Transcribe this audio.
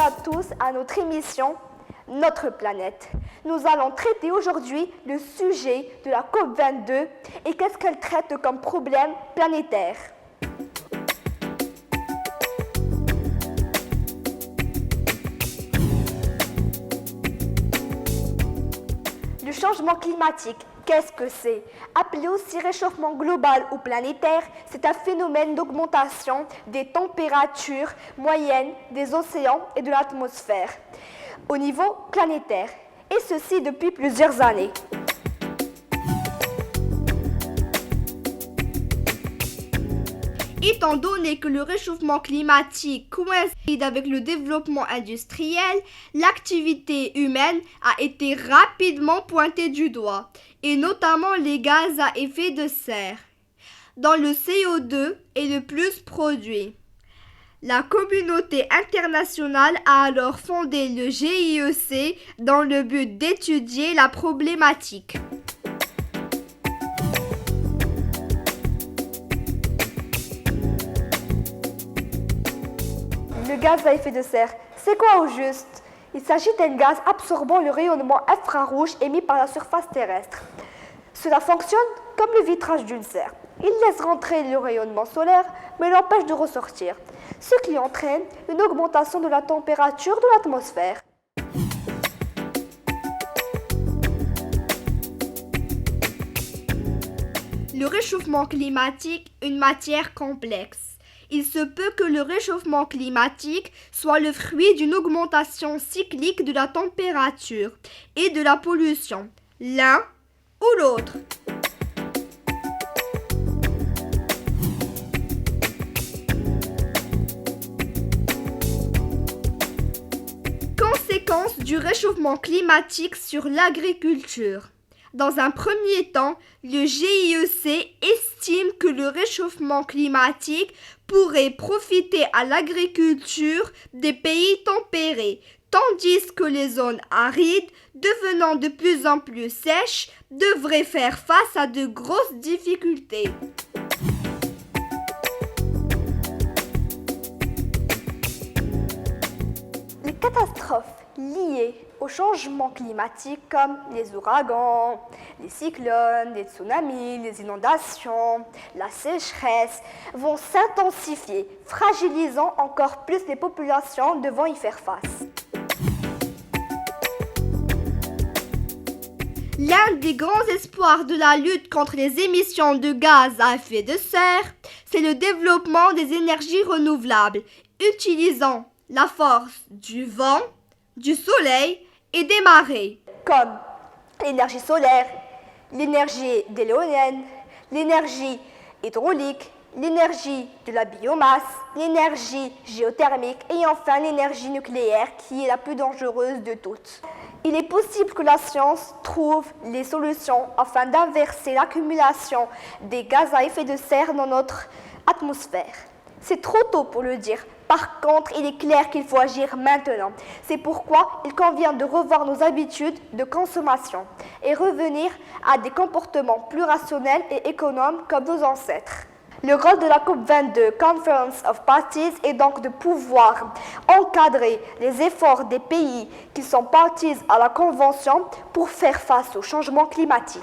à tous à notre émission Notre planète. Nous allons traiter aujourd'hui le sujet de la COP22 et qu'est-ce qu'elle traite comme problème planétaire. Le changement climatique, qu'est-ce que c'est? Appelé aussi réchauffement global ou planétaire, c'est un phénomène d'augmentation des températures moyennes des océans et de l'atmosphère au niveau planétaire, et ceci depuis plusieurs années. Étant donné que le réchauffement climatique coïncide avec le développement industriel, l'activité humaine a été rapidement pointée du doigt, et notamment les gaz à effet de serre, dont le CO2 est le plus produit. La communauté internationale a alors fondé le GIEC dans le but d'étudier la problématique. Le gaz à effet de serre, c'est quoi au juste? Il s'agit d'un gaz absorbant le rayonnement infrarouge émis par la surface terrestre. Cela fonctionne comme le vitrage d'une serre. Il laisse rentrer le rayonnement solaire, mais l'empêche de ressortir, ce qui entraîne une augmentation de la température de l'atmosphère. Le réchauffement climatique est une matière complexe. Il se peut que le réchauffement climatique soit le fruit d'une augmentation cyclique de la température et de la pollution, l'un ou l'autre. Conséquences du réchauffement climatique sur l'agriculture. Dans un premier temps, le GIEC estime que le réchauffement climatique pourrait profiter à l'agriculture des pays tempérés, tandis que les zones arides, devenant de plus en plus sèches, devraient faire face à de grosses difficultés. Les catastrophes liées au changement climatique comme les ouragans, les cyclones, les tsunamis, les inondations, la sécheresse vont s'intensifier, fragilisant encore plus les populations devant y faire face. L'un des grands espoirs de la lutte contre les émissions de gaz à effet de serre, c'est le développement des énergies renouvelables, utilisant la force du vent, du soleil et des marées, comme l'énergie solaire, l'énergie de l'éolienne, l'énergie hydraulique, l'énergie de la biomasse, l'énergie géothermique et enfin l'énergie nucléaire qui est la plus dangereuse de toutes. Il est possible que la science trouve les solutions afin d'inverser l'accumulation des gaz à effet de serre dans notre atmosphère. C'est trop tôt pour le dire. Par contre, il est clair qu'il faut agir maintenant. C'est pourquoi il convient de revoir nos habitudes de consommation et revenir à des comportements plus rationnels et économes comme nos ancêtres. Le rôle de la COP22, Conference of Parties, est donc de pouvoir encadrer les efforts des pays qui sont parties à la Convention pour faire face au changement climatique.